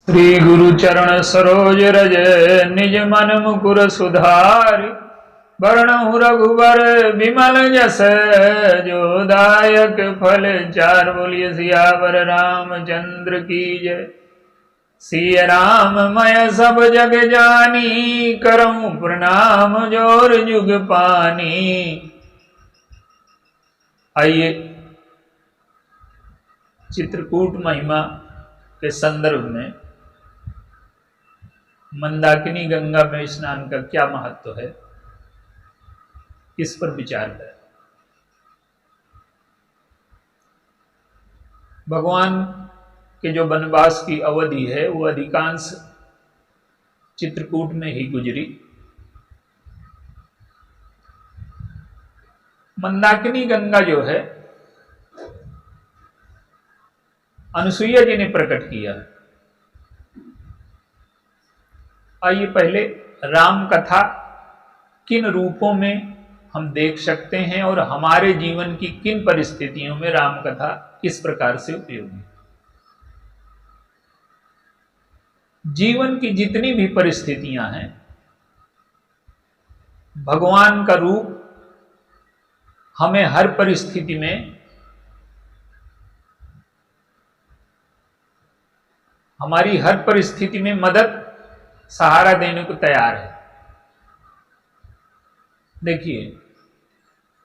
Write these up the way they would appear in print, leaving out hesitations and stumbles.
श्री गुरु चरण सरोज रज निज मन मुकुर सुधार वर्णहु रघुबर विमल जस जो दायक फल चार। बोलिए सियावर रामचंद्र की जय। सिय राम मैं सब जग जानी करऊं प्रणाम जोर जुग पानी। आइए चित्रकूट महिमा के संदर्भ में मंदाकिनी गंगा में स्नान का क्या महत्व है, इस पर विचार करें। भगवान के जो वनवास की अवधि है वो अधिकांश चित्रकूट में ही गुजरी। मंदाकिनी गंगा जो है अनुसुईया जी ने प्रकट किया। आइए पहले राम कथा किन रूपों में हम देख सकते हैं और हमारे जीवन की किन परिस्थितियों में राम कथा किस प्रकार से उपयोगी। जीवन की जितनी भी परिस्थितियां हैं, भगवान का रूप हमें हर परिस्थिति में हमारी हर परिस्थिति में मदद सहारा देने को तैयार है। देखिए,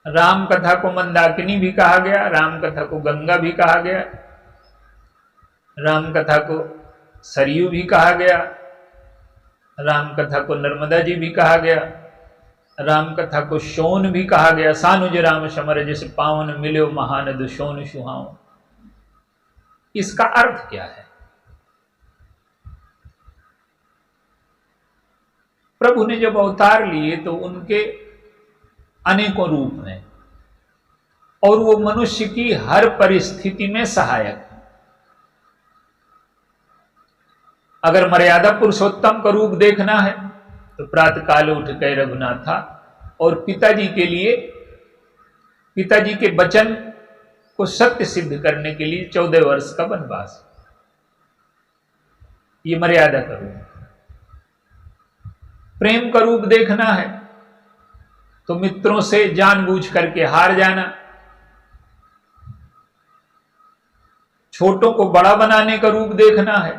राम कथा को मंदाकिनी भी कहा गया, राम कथा को गंगा भी कहा गया, राम कथा को सरयू भी कहा गया, राम कथा को नर्मदा जी भी कहा गया, राम कथा को शोन भी कहा गया। सानुज राम समर जैसे पावन मिलो महानद शोन सुहाओ। इसका अर्थ क्या है? प्रभु ने जब अवतार लिए तो उनके अनेकों रूप हैं और वो मनुष्य की हर परिस्थिति में सहायक है। अगर मर्यादा पुरुषोत्तम का रूप देखना है तो प्रातः काल उठ गए रघुनाथा और पिताजी के लिए, पिताजी के वचन को सत्य सिद्ध करने के लिए 14 वर्ष का वनवास, ये मर्यादा का रूप। प्रेम का रूप देखना है तो मित्रों से जानबूझ करके हार जाना, छोटों को बड़ा बनाने का रूप देखना है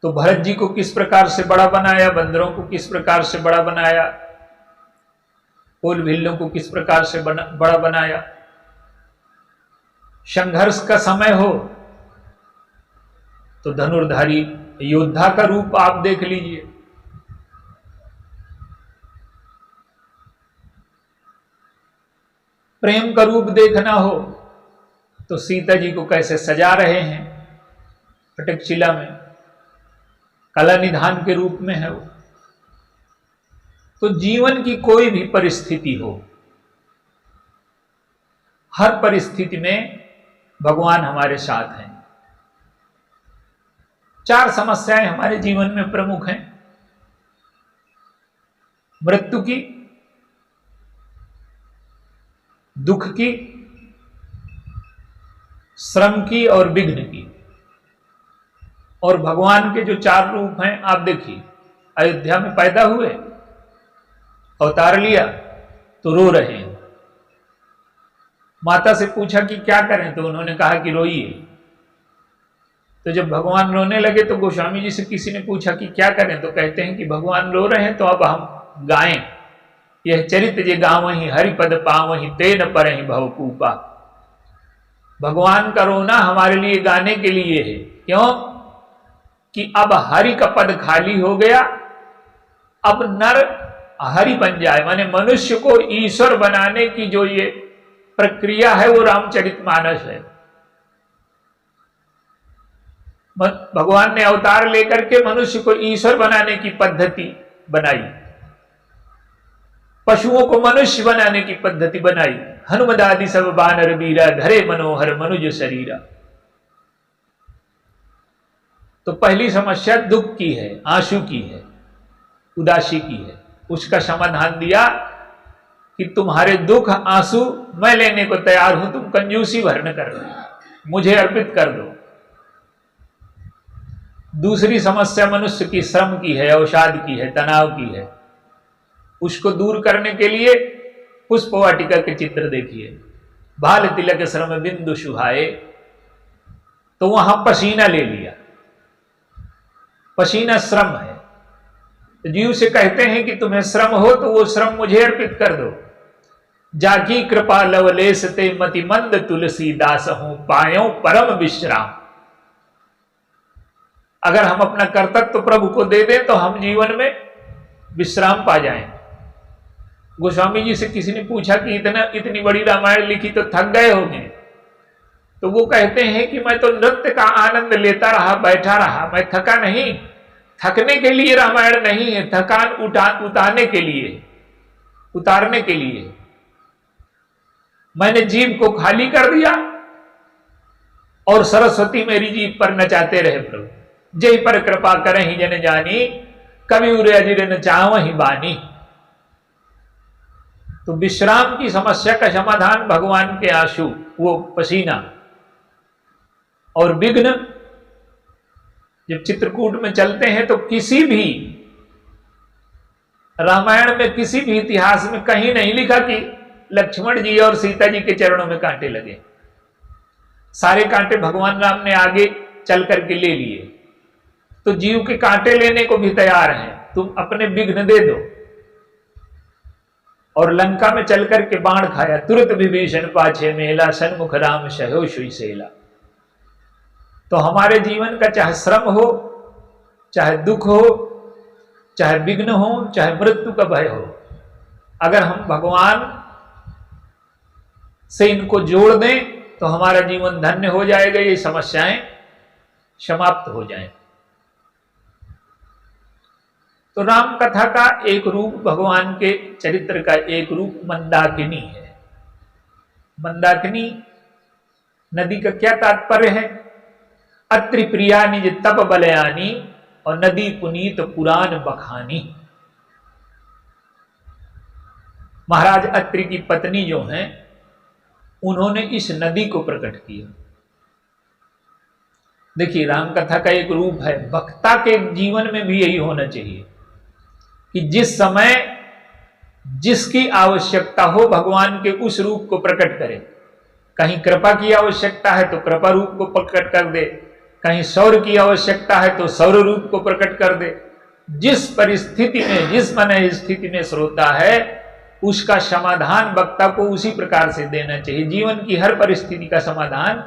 तो भरत जी को किस प्रकार से बड़ा बनाया, बंदरों को किस प्रकार से बड़ा बनाया, कोल भिल्लों को किस प्रकार से बड़ा बनाया। संघर्ष का समय हो तो धनुर्धारी योद्धा का रूप आप देख लीजिए। प्रेम का रूप देखना हो तो सीता जी को कैसे सजा रहे हैं फटकशिला में, कला निधान के रूप में है वो। तो जीवन की कोई भी परिस्थिति हो, हर परिस्थिति में भगवान हमारे साथ हैं। 4 समस्याएं हमारे जीवन में प्रमुख हैं: मृत्यु की, दुख की, श्रम की और विघ्न की। और भगवान के जो 4 रूप हैं आप देखिए, अयोध्या में पैदा हुए, अवतार लिया तो रो रहे हैं। माता से पूछा कि क्या करें तो उन्होंने कहा कि रोइए। तो जब भगवान रोने लगे तो गोस्वामी जी से किसी ने पूछा कि क्या करें तो कहते हैं कि भगवान रो रहे हैं तो अब हम गाएं, यह चरित जे गावहीं हरिपद पावहीं तेन परहीं भवकूपा। भगवान का रोना हमारे लिए गाने के लिए है। क्यों? कि अब हरि का पद खाली हो गया, अब नर हरि बन जाए, माने मनुष्य को ईश्वर बनाने की जो ये प्रक्रिया है वो रामचरितमानस है। भगवान ने अवतार लेकर के मनुष्य को ईश्वर बनाने की पद्धति बनाई, पशुओं को मनुष्य बनाने की पद्धति बनाई। हनुमदादि सब बानर बीरा धरे मनोहर मनुज शरीरा। तो पहली समस्या दुख की है, आंसू की है, उदासी की है। उसका समाधान दिया कि तुम्हारे दुख आंसू मैं लेने को तैयार हूं, तुम कंजूसी भर न कर, मुझे अर्पित कर दो। दूसरी समस्या मनुष्य की श्रम की है, अवसाद की है, तनाव की है। उसको दूर करने के लिए पुष्प वाटिका के चित्र देखिए। भाल तिलक श्रम बिंदु सुहाए, तो वहां पसीना ले लिया। पसीना श्रम है। तो जीव से कहते हैं कि तुम्हें श्रम हो तो वो श्रम मुझे अर्पित कर दो। जाकी कृपा लवलेश ते मति मंद तुलसीदास हूं, पायो परम विश्राम। अगर हम अपना कर्तव्य तो प्रभु को दे दें तो हम जीवन में विश्राम पा जाएं। गोस्वामी जी से किसी ने पूछा कि इतनी बड़ी रामायण लिखी तो थक गए होंगे। तो वो कहते हैं कि मैं तो नृत्य का आनंद लेता रहा, बैठा रहा, मैं थका नहीं। थकने के लिए रामायण नहीं है, थकान उतारने के लिए, उतारने के लिए। मैंने जीभ को खाली कर दिया और सरस्वती मेरी जीभ पर नचाते रहे प्रभु। जय पर कृपा करहि जन जानी, कवि उरे अजिर न चावहि बानी। तो विश्राम की समस्या का समाधान भगवान के आंसू, वो पसीना। और विघ्न, जब चित्रकूट में चलते हैं तो किसी भी रामायण में, किसी भी इतिहास में कहीं नहीं लिखा कि लक्ष्मण जी और सीता जी के चरणों में कांटे लगे। सारे कांटे भगवान राम ने आगे चल करके ले लिए। तो जीव के कांटे लेने को भी तैयार हैं, तुम अपने विघ्न दे दो। और लंका में चल करके बाण खाया, तुरंत विभीषण पाछे मेला, सन्मुख राम सह्यो सुई सेला। तो हमारे जीवन का चाहे श्रम हो, चाहे दुख हो, चाहे विघ्न हो, चाहे मृत्यु का भय हो, अगर हम भगवान से इनको जोड़ दें तो हमारा जीवन धन्य हो जाएगा। ये समस्याएं समाप्त हो जाएं। तो राम कथा का एक रूप, भगवान के चरित्र का एक रूप मंदाकिनी है। मंदाकिनी नदी का क्या तात्पर्य है? अत्रि प्रिया निज तप बलयानी, और नदी पुनीत पुराण बखानी। महाराज अत्रि की पत्नी जो हैं, उन्होंने इस नदी को प्रकट किया। देखिए, राम कथा का एक रूप है। वक्ता के जीवन में भी यही होना चाहिए कि जिस समय जिसकी आवश्यकता हो, भगवान के उस रूप को प्रकट करे। कहीं कृपा की आवश्यकता है तो कृपा रूप को प्रकट कर दे, कहीं सौर की आवश्यकता है तो सौर रूप को प्रकट कर दे। जिस परिस्थिति में, जिस मन स्थिति में श्रोता है, उसका समाधान वक्ता को उसी प्रकार से देना चाहिए। जीवन की हर परिस्थिति का समाधान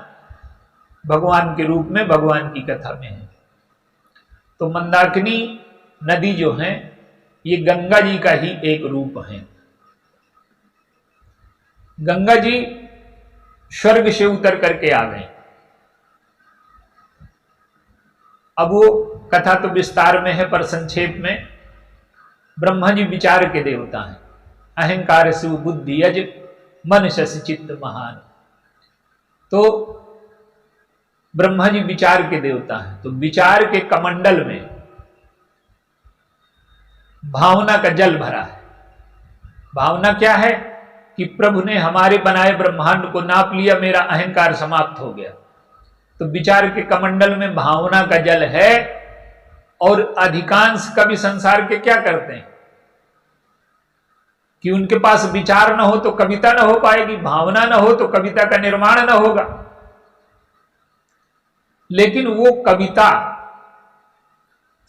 भगवान के रूप में, भगवान की कथा में है। तो मंदाकिनी नदी जो है, ये गंगा जी का ही एक रूप है। गंगा जी स्वर्ग से उतर करके आ गए। अब वो कथा तो विस्तार में है, पर संक्षेप में, ब्रह्मा जी विचार के देवता हैं। अहंकार शिव बुद्धि यज मन शशि चित्त महान। तो ब्रह्मा जी विचार के देवता हैं। तो विचार के कमंडल में भावना का जल भरा है। भावना क्या है कि प्रभु ने हमारे बनाए ब्रह्मांड को नाप लिया, मेरा अहंकार समाप्त हो गया। तो विचार के कमंडल में भावना का जल है। और अधिकांश कवि संसार के क्या करते हैं कि उनके पास विचार न हो तो कविता न हो पाएगी, भावना न हो तो कविता का निर्माण न होगा। लेकिन वो कविता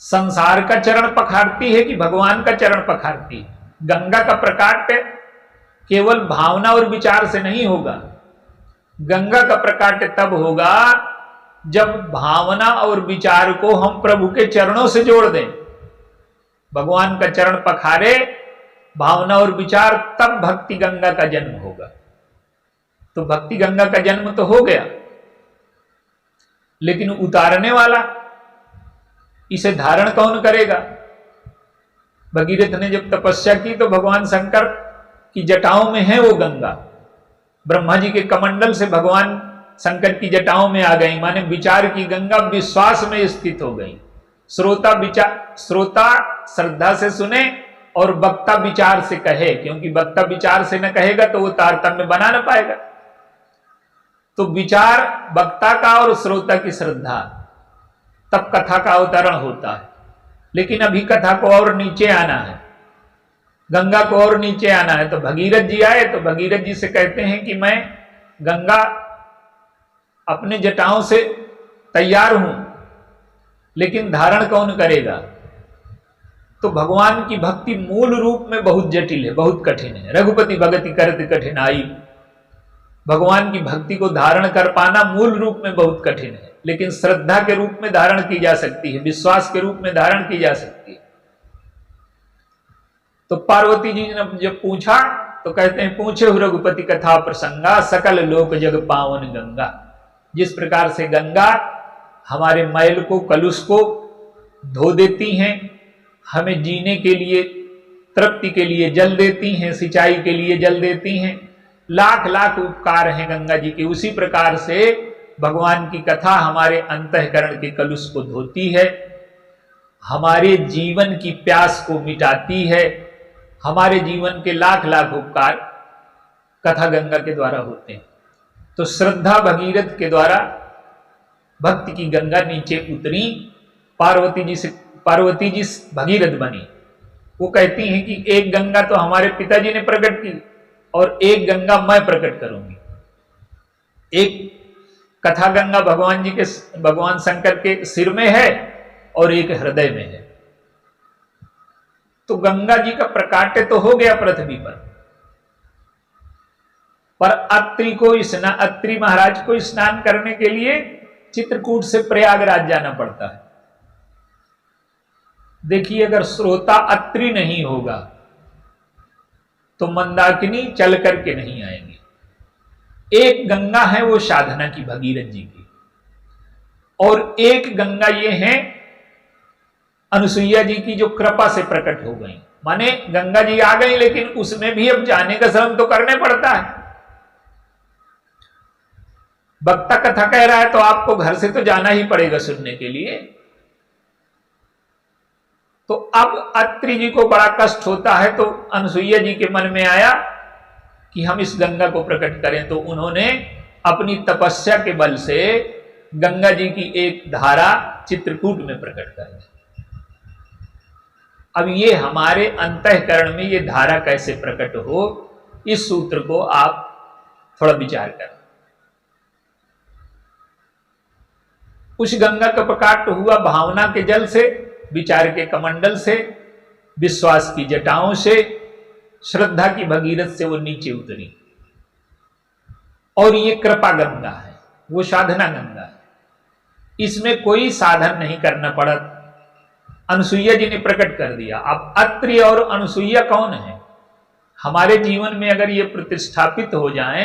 संसार का चरण पखारती है कि भगवान का चरण पखारती है? गंगा का प्रकाट केवल भावना और विचार से नहीं होगा। गंगा का प्रकाट तब होगा जब भावना और विचार को हम प्रभु के चरणों से जोड़ दें। भगवान का चरण पखारे भावना और विचार, तब भक्ति गंगा का जन्म होगा। तो भक्ति गंगा का जन्म तो हो गया, लेकिन उतारने वाला, इसे धारण कौन करेगा? भगीरथ ने जब तपस्या की तो भगवान शंकर की जटाओं में है वो गंगा। ब्रह्मा जी के कमंडल से भगवान शंकर की जटाओं में आ गई, माने विचार की गंगा विश्वास में स्थित हो गई। श्रोता श्रद्धा से सुने और वक्ता विचार से कहे, क्योंकि वक्ता विचार से न कहेगा तो वो तारतम्य बना न पाएगा। तो विचार वक्ता का और श्रोता की श्रद्धा, तब कथा का अवतरण होता है। लेकिन अभी कथा को और नीचे आना है, गंगा को और नीचे आना है। तो भगीरथ जी आए, तो भगीरथ जी से कहते हैं कि मैं गंगा अपने जटाओं से तैयार हूं, लेकिन धारण कौन करेगा? तो भगवान की भक्ति मूल रूप में बहुत जटिल है, बहुत कठिन है। रघुपति भगति करत कठिनाई, भगवान की भक्ति को धारण कर पाना मूल रूप में बहुत कठिन है, लेकिन श्रद्धा के रूप में धारण की जा सकती है, विश्वास के रूप में धारण की जा सकती है। तो पार्वती जी ने जब पूछा तो कहते हैं, पूछे हो रघुपति कथा प्रसंगा, सकल लोक जग पावन गंगा। जिस प्रकार से गंगा हमारे मैल को, कलुष को धो देती हैं, हमें जीने के लिए, तृप्ति के लिए जल देती हैं, सिंचाई के लिए जल देती हैं, लाख लाख उपकार हैं गंगा जी के, उसी प्रकार से भगवान की कथा हमारे अंतःकरण के कलुष को धोती है, हमारे जीवन की प्यास को मिटाती है। हमारे जीवन के लाख लाख उपकार कथा गंगा के द्वारा होते हैं। तो श्रद्धा भगीरथ के द्वारा भक्ति की गंगा नीचे उतरी, पार्वती जी भगीरथ बनी। वो कहती हैं कि एक गंगा तो हमारे पिताजी ने प्रकट की और एक गंगा मैं प्रकट करूंगी। एक कथा गंगा भगवान शंकर के सिर में है और एक हृदय में है। तो गंगा जी का प्रकाट्य तो हो गया पृथ्वी पर अत्रि महाराज को स्नान करने के लिए चित्रकूट से प्रयागराज जाना पड़ता है। देखिए, अगर श्रोता अत्रि नहीं होगा तो मंदाकिनी चल करके नहीं आएंगे। एक गंगा है वो साधना की, भगीरथ जी की, और एक गंगा ये है अनुसुईया जी की, जो कृपा से प्रकट हो गई। माने गंगा जी आ गई, लेकिन उसमें भी अब जाने का श्रम तो करने पड़ता है। वक्ता कथा कह रहा है तो आपको घर से तो जाना ही पड़ेगा सुनने के लिए। तो अब अत्रि जी को बड़ा कष्ट होता है, तो अनुसुईया जी के मन में आया कि हम इस गंगा को प्रकट करें। तो उन्होंने अपनी तपस्या के बल से गंगा जी की एक धारा चित्रकूट में प्रकट कर दी। अब ये हमारे अंतःकरण में ये धारा कैसे प्रकट हो, इस सूत्र को आप थोड़ा विचार करें। उस गंगा का प्रकाट हुआ भावना के जल से, विचार के कमंडल से, विश्वास की जटाओं से, श्रद्धा की भगीरथ से वो नीचे उतरी। और ये कृपा गंगा है, वो साधना गंगा है, इसमें कोई साधन नहीं करना पड़ा। अनुसुईया जी ने प्रकट कर दिया। अब अत्रि और अनुसुईया कौन है? हमारे जीवन में अगर ये प्रतिष्ठापित हो जाए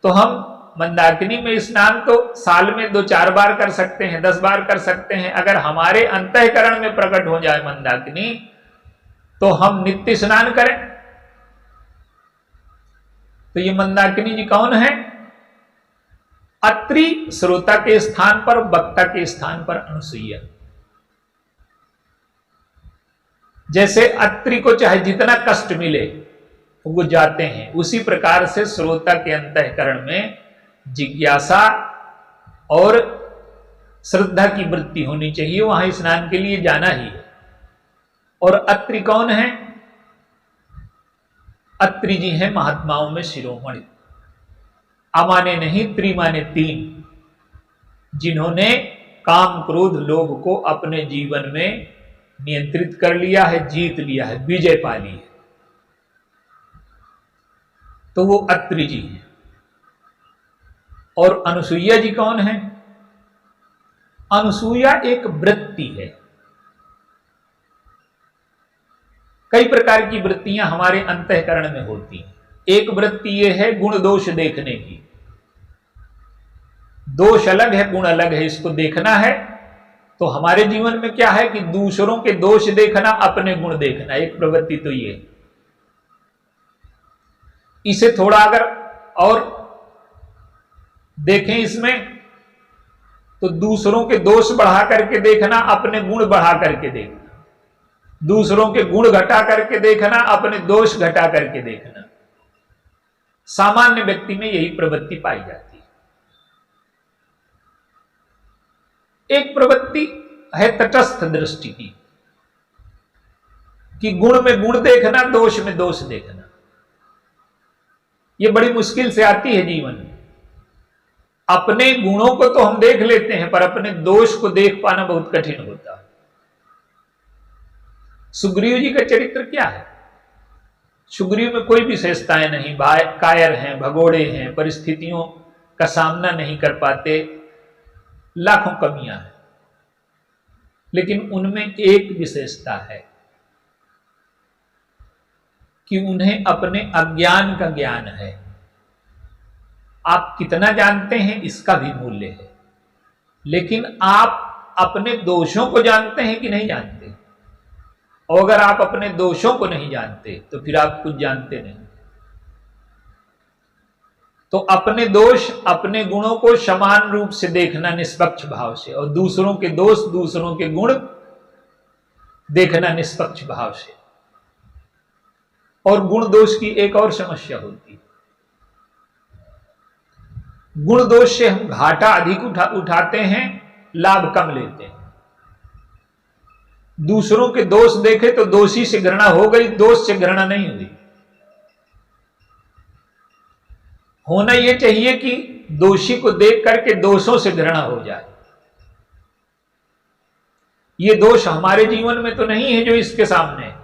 तो हम मंदाकिनी में स्नान तो साल में 2-4 बार कर सकते हैं, 10 बार कर सकते हैं। अगर हमारे अंतःकरण में प्रकट हो जाए मंदाकिनी तो हम नित्य स्नान करें। तो ये मंदाकिनी जी कौन है? अत्रि श्रोता के स्थान पर, वक्ता के स्थान पर अनुसुईया। जैसे अत्रि को चाहे जितना कष्ट मिले वो जाते हैं, उसी प्रकार से श्रोता के अंतःकरण में जिज्ञासा और श्रद्धा की वृत्ति होनी चाहिए, वहां स्नान के लिए जाना ही है। और अत्रि कौन है? अत्रि जी हैं महात्माओं में शिरोमणि, अमाने नहीं त्रिमाने 3, जिन्होंने काम क्रोध लोभ को अपने जीवन में नियंत्रित कर लिया है, जीत लिया है, विजय पा ली है। तो वो अत्रि जी हैं। और अनुसुईया जी कौन है? अनुसुईया एक वृत्ति है। कई प्रकार की वृत्तियां हमारे अंतःकरण में होती हैं। एक वृत्ति यह है गुण दोष देखने की। दोष अलग है, गुण अलग है, इसको देखना है। तो हमारे जीवन में क्या है कि दूसरों के दोष देखना, अपने गुण देखना, एक प्रवृत्ति तो ये। इसे थोड़ा अगर और देखें इसमें, तो दूसरों के दोष बढ़ा करके देखना, अपने गुण बढ़ा करके देखना, दूसरों के गुण घटा करके देखना, अपने दोष घटा करके देखना। सामान्य व्यक्ति में यही प्रवृत्ति पाई जाती है। एक प्रवृत्ति है तटस्थ दृष्टि की, कि गुण में गुण देखना, दोष में दोष देखना। यह बड़ी मुश्किल से आती है जीवन में। अपने गुणों को तो हम देख लेते हैं, पर अपने दोष को देख पाना बहुत कठिन होता है। सुग्रीव जी का चरित्र क्या है? सुग्रीव में कोई विशेषताएं नहीं, कायर हैं, भगोड़े हैं, परिस्थितियों का सामना नहीं कर पाते, लाखों कमियां हैं, लेकिन उनमें एक विशेषता है कि उन्हें अपने अज्ञान का ज्ञान है। आप कितना जानते हैं इसका भी मूल्य है, लेकिन आप अपने दोषों को जानते हैं कि नहीं जानते? और अगर आप अपने दोषों को नहीं जानते तो फिर आप कुछ जानते नहीं। तो अपने दोष, अपने गुणों को समान रूप से देखना निष्पक्ष भाव से, और दूसरों के दोष, दूसरों के गुण देखना निष्पक्ष भाव से। और गुण दोष की एक और समस्या होती है, गुण दोष से हम घाटा अधिक उठाते हैं, लाभ कम लेते हैं। दूसरों के दोष देखे तो दोषी से घृणा हो गई, दोष से घृणा नहीं हुई। होना यह चाहिए कि दोषी को देख करके दोषों से घृणा हो जाए। ये दोष हमारे जीवन में तो नहीं है जो इसके सामने है।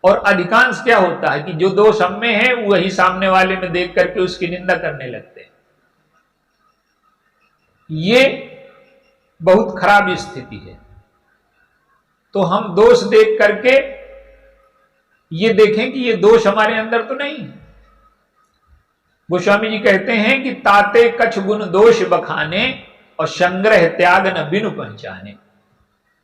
और अधिकांश क्या होता है कि जो दोष हम में है वही सामने वाले में देख करके उसकी निंदा करने लगते हैं। ये बहुत खराब स्थिति है। तो हम दोष देख करके ये देखें कि ये दोष हमारे अंदर तो नहीं है। गोस्वामी जी कहते हैं कि ताते कछ गुण दोष बखाने और संग्रह त्याग न बिनु पहचाने।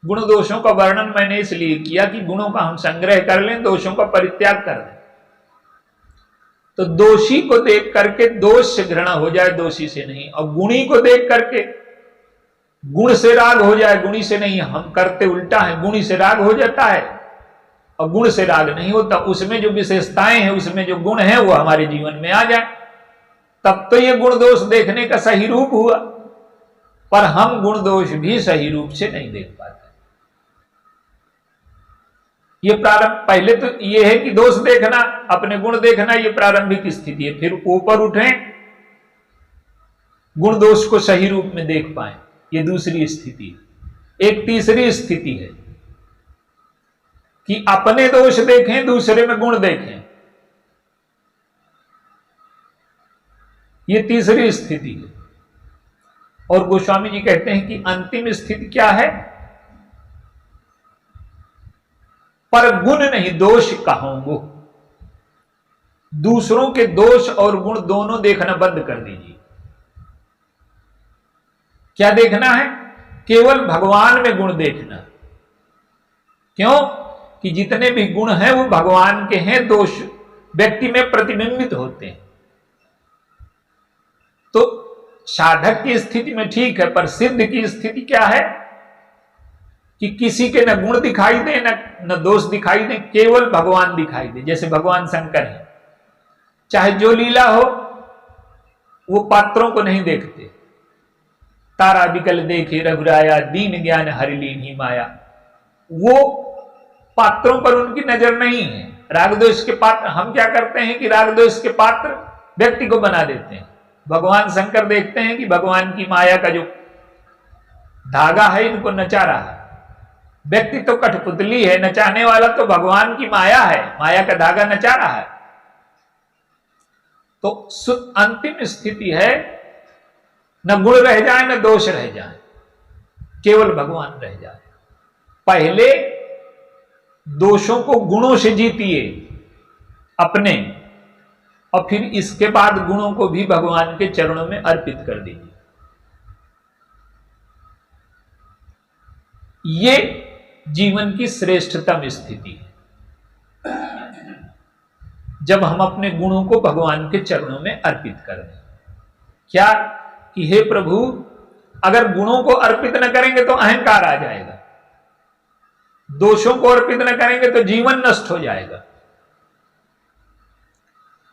गुण दोषों का वर्णन मैंने इसलिए किया कि गुणों का हम संग्रह कर लें, दोषों का परित्याग कर दें। तो दोषी को देख करके दोष से घृणा हो जाए, दोषी से नहीं। और गुणी को देख करके गुण से राग हो जाए, गुणी से नहीं। हम करते उल्टा है, गुणी से राग हो जाता है और गुण से राग नहीं होता। उसमें जो विशेषताएं हैं, उसमें जो गुण है वो हमारे जीवन में आ जाए, तब तो ये गुण दोष देखने का सही रूप हुआ। पर हम गुण दोष भी सही रूप से नहीं देख पाते। ये प्रारंभ, पहले तो ये है कि दोष देखना, अपने गुण देखना, ये प्रारंभिक स्थिति है। फिर ऊपर उठें, गुण दोष को सही रूप में देख पाए, ये दूसरी स्थिति है। एक तीसरी स्थिति है कि अपने दोष देखें, दूसरे में गुण देखें, ये तीसरी स्थिति है। और गोस्वामी जी कहते हैं कि अंतिम स्थिति क्या है? पर गुण नहीं दोष कहूंगो। दूसरों के दोष और गुण दोनों देखना बंद कर दीजिए। क्या देखना है? केवल भगवान में गुण देखना। क्यों? कि जितने भी गुण हैं वो भगवान के हैं, दोष व्यक्ति में प्रतिबिंबित होते हैं। तो साधक की स्थिति में ठीक है, पर सिद्ध की स्थिति क्या है कि किसी के न गुण दिखाई दे न दोष दिखाई दे, केवल भगवान दिखाई दे। जैसे भगवान शंकर है, चाहे जो लीला हो वो पात्रों को नहीं देखते। तारा बिकल देखे रघुराया, दीन ज्ञान हरि लीन माया। वो पात्रों पर उनकी नजर नहीं है। राग द्वेष के पात्र, हम क्या करते हैं कि राग द्वेष के पात्र व्यक्ति को बना देते हैं। भगवान शंकर देखते हैं कि भगवान की माया का जो धागा है इनको नचा रहा है। व्यक्ति तो कठपुतली है, नचाने वाला तो भगवान की माया है, माया का धागा नचा रहा है। तो अंतिम स्थिति है न गुण रह जाए न दोष रह जाए, केवल भगवान रह जाए। पहले दोषों को गुणों से जीतिए अपने, और फिर इसके बाद गुणों को भी भगवान के चरणों में अर्पित कर दीजिए। ये जीवन की श्रेष्ठतम स्थिति है, जब हम अपने गुणों को भगवान के चरणों में अर्पित कर दें। क्या कि हे प्रभु, अगर गुणों को अर्पित न करेंगे तो अहंकार आ जाएगा, दोषों को अर्पित न करेंगे तो जीवन नष्ट हो जाएगा।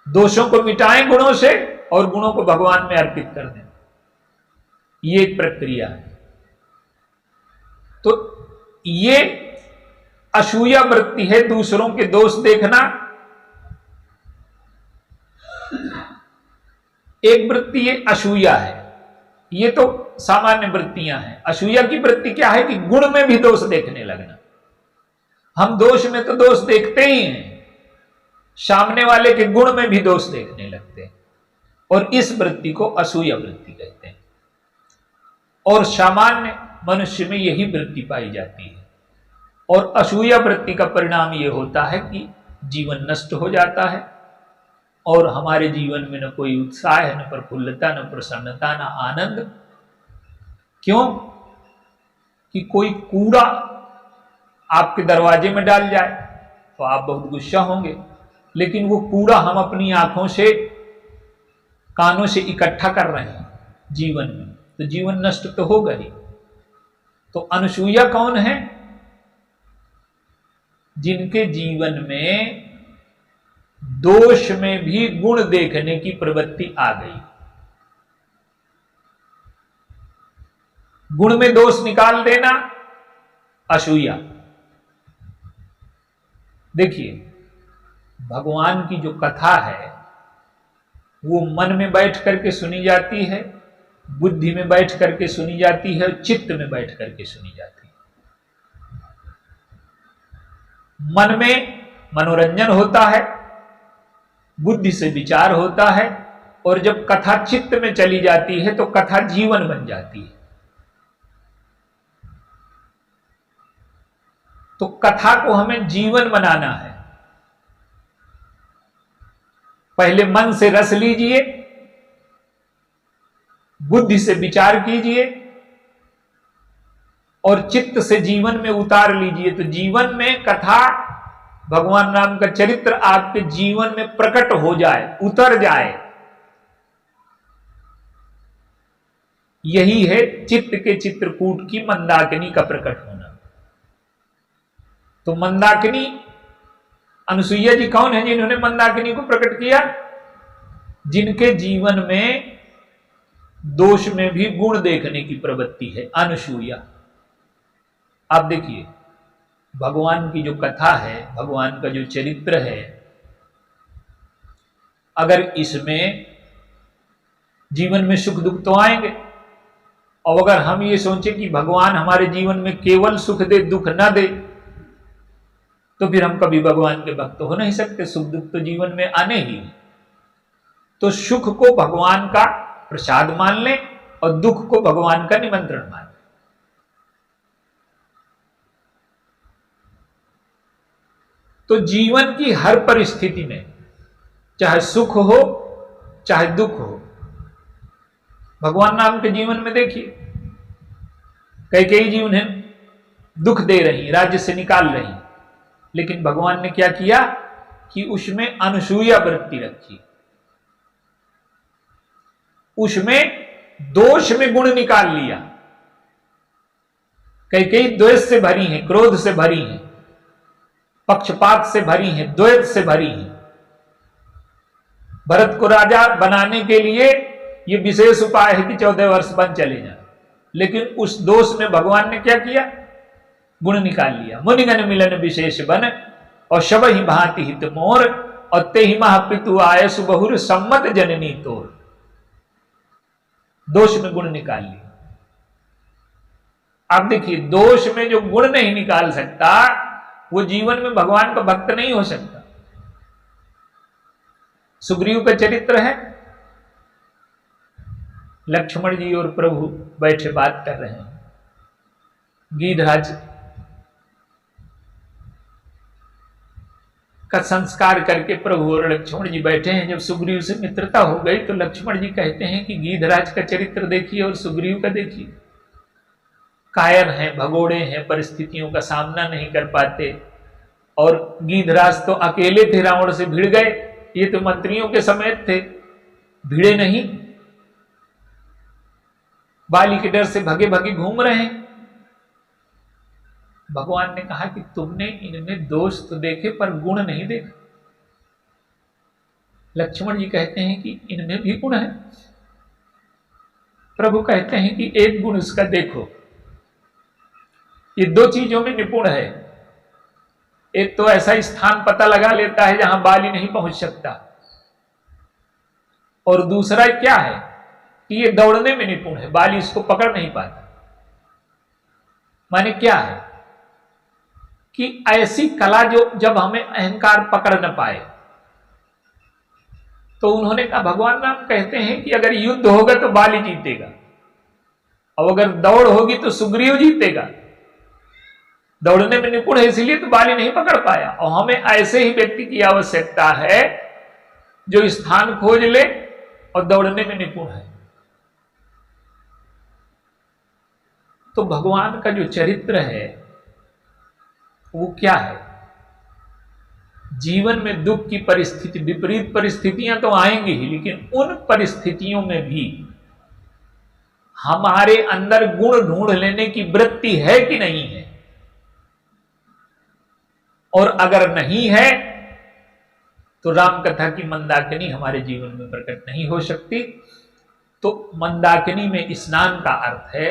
दोषों को मिटाएं गुणों से और गुणों को भगवान में अर्पित कर दें। ये एक प्रक्रिया है। तो ये असूया वृत्ति है, दूसरों के दोष देखना। एक वृत्ति ये असूया है, ये तो सामान्य वृत्तियां हैं। असूया की वृत्ति क्या है कि गुण में भी दोष देखने लगना। हम दोष में तो दोष देखते ही हैं, सामने वाले के गुण में भी दोष देखने लगते हैं, और इस वृत्ति को असूया वृत्ति कहते हैं। और सामान्य मनुष्य में यही वृत्ति पाई जाती है। और असूया वृत्ति का परिणाम यह होता है कि जीवन नष्ट हो जाता है, और हमारे जीवन में न कोई उत्साह है, न प्रफुल्लता, न प्रसन्नता, न आनंद। क्यों? कि कोई कूड़ा आपके दरवाजे में डाल जाए तो आप बहुत गुस्सा होंगे, लेकिन वो कूड़ा हम अपनी आंखों से, कानों से इकट्ठा कर रहे हैं जीवन में, तो जीवन नष्ट तो होगा ही। तो अनसूया कौन है? जिनके जीवन में दोष में भी गुण देखने की प्रवृत्ति आ गई। गुण में दोष निकाल देना असूया। देखिए, भगवान की जो कथा है वो मन में बैठ करके सुनी जाती है, बुद्धि में बैठ करके सुनी जाती है, चित्त में बैठ करके सुनी जाती है। मन में मनोरंजन होता है, बुद्धि से विचार होता है, और जब कथा चित्त में चली जाती है तो कथा जीवन बन जाती है। तो कथा को हमें जीवन बनाना है। पहले मन से रस लीजिए, बुद्धि से विचार कीजिए, और चित्त से जीवन में उतार लीजिए। तो जीवन में कथा, भगवान राम का चरित्र आपके जीवन में प्रकट हो जाए, उतर जाए। यही है चित्त के चित्रकूट की मंदाकिनी का प्रकट होना। तो मंदाकिनी, अनसुईया जी कौन है जिन्होंने मंदाकिनी को प्रकट किया? जिनके जीवन में दोष में भी गुण देखने की प्रवृत्ति है, अनसूया। आप देखिए, भगवान की जो कथा है, भगवान का जो चरित्र है, अगर इसमें जीवन में सुख दुख तो आएंगे, और अगर हम ये सोचें कि भगवान हमारे जीवन में केवल सुख दे, दुख ना दे, तो फिर हम कभी भगवान के भक्त हो नहीं सकते। सुख दुख तो जीवन में आने ही। तो सुख को भगवान का प्रसाद मान लें और दुख को भगवान का निमंत्रण मान लें। तो जीवन की हर परिस्थिति में, चाहे सुख हो चाहे दुख हो, भगवान नाम के जीवन में देखिए, कई जी उन्हें दुख दे रही, राज्य से निकाल रही, लेकिन भगवान ने क्या किया कि उसमें अनसूया वृत्ति रखी, उसमें दोष में गुण निकाल लिया। कई द्वेष से भरी हैं, क्रोध से भरी हैं, पक्षपात से भरी हैं, द्वैत से भरी हैं। भरत को राजा बनाने के लिए ये विशेष उपाय है कि 14 वर्ष बन चले जाए, लेकिन उस दोष में भगवान ने क्या किया? गुण निकाल लिया। मुनिगण मिलन विशेष बन, और शब ही भांति हित मोर, और ते ही महापितु आय सुबहुर सम्मत जननी तोर। दोष में गुण निकाल लिया। आप देखिए, दोष में जो गुण नहीं निकाल सकता वो जीवन में भगवान का भक्त नहीं हो सकता। सुग्रीव का चरित्र है, लक्ष्मण जी और प्रभु बैठे बात कर रहे हैं। गीधराज का संस्कार करके प्रभु और लक्ष्मण जी बैठे हैं। जब सुग्रीव से मित्रता हो गई तो लक्ष्मण जी कहते हैं कि गीधराज का चरित्र देखिए और सुग्रीव का देखिए। कायर हैं, भगोड़े हैं, परिस्थितियों का सामना नहीं कर पाते। और गीधराज तो अकेले थे, रावण से भिड़ गए, ये तो मंत्रियों के समेत थे, भिड़े नहीं, बाली के डर से भगे भगे घूम रहे हैं। भगवान ने कहा कि तुमने इनमें दोष तो देखे पर गुण नहीं देखा। लक्ष्मण जी कहते हैं कि इनमें भी गुण है। प्रभु कहते हैं कि एक गुण उसका देखो, ये दो चीजों में निपुण है। एक तो ऐसा स्थान पता लगा लेता है जहां बाली नहीं पहुंच सकता, और दूसरा क्या है कि ये दौड़ने में निपुण है, बाली इसको पकड़ नहीं पाता। माने क्या है कि ऐसी कला जो जब हमें अहंकार पकड़ न पाए, तो उन्होंने कहा, भगवान राम कहते हैं कि अगर युद्ध होगा तो बाली जीतेगा, और अगर दौड़ होगी तो सुग्रीव जीतेगा। दौड़ने में निपुण है इसलिए तो बाली नहीं पकड़ पाया, और हमें ऐसे ही व्यक्ति की आवश्यकता है जो स्थान खोज ले और दौड़ने में निपुण है। तो भगवान का जो चरित्र है वो क्या है? जीवन में दुख की परिस्थिति, विपरीत परिस्थितियां तो आएंगी ही, लेकिन उन परिस्थितियों में भी हमारे अंदर गुण ढूंढ लेने की वृत्ति है कि नहीं है। और अगर नहीं है तो राम कथा की मंदाकिनी हमारे जीवन में प्रकट नहीं हो सकती। तो मंदाकिनी में स्नान का अर्थ है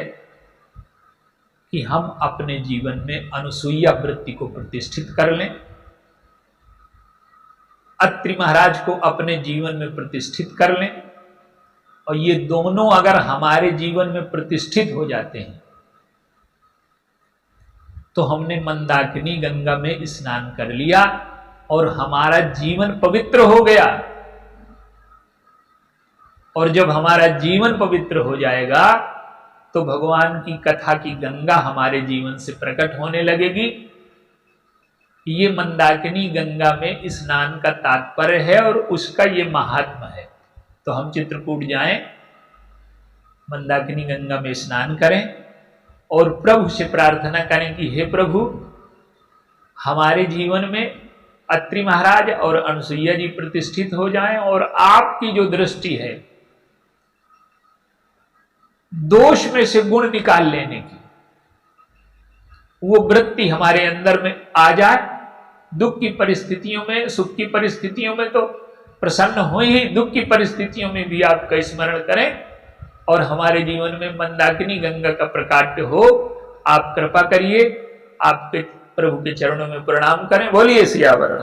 कि हम अपने जीवन में अनुसूया वृत्ति को प्रतिष्ठित कर लें, अत्रि महाराज को अपने जीवन में प्रतिष्ठित कर लें, और ये दोनों अगर हमारे जीवन में प्रतिष्ठित हो जाते हैं तो हमने मंदाकिनी गंगा में स्नान कर लिया और हमारा जीवन पवित्र हो गया। और जब हमारा जीवन पवित्र हो जाएगा तो भगवान की कथा की गंगा हमारे जीवन से प्रकट होने लगेगी। ये मंदाकिनी गंगा में स्नान का तात्पर्य है और उसका ये महात्मा है। तो हम चित्रकूट जाएं, मंदाकिनी गंगा में स्नान करें और प्रभु से प्रार्थना करें कि हे प्रभु, हमारे जीवन में अत्रि महाराज और अनसुईया जी प्रतिष्ठित हो जाएं, और आपकी जो दृष्टि है दोष में से गुण निकाल लेने की, वो वृत्ति हमारे अंदर में आ जाए। दुख की परिस्थितियों में, सुख की परिस्थितियों में तो प्रसन्न हो ही, दुख की परिस्थितियों में भी आपका स्मरण करें और हमारे जीवन में मंदाकिनी गंगा का प्रकाट्य हो। आप कृपा करिए, आपके प्रभु के चरणों में प्रणाम करें। बोलिए सियावर।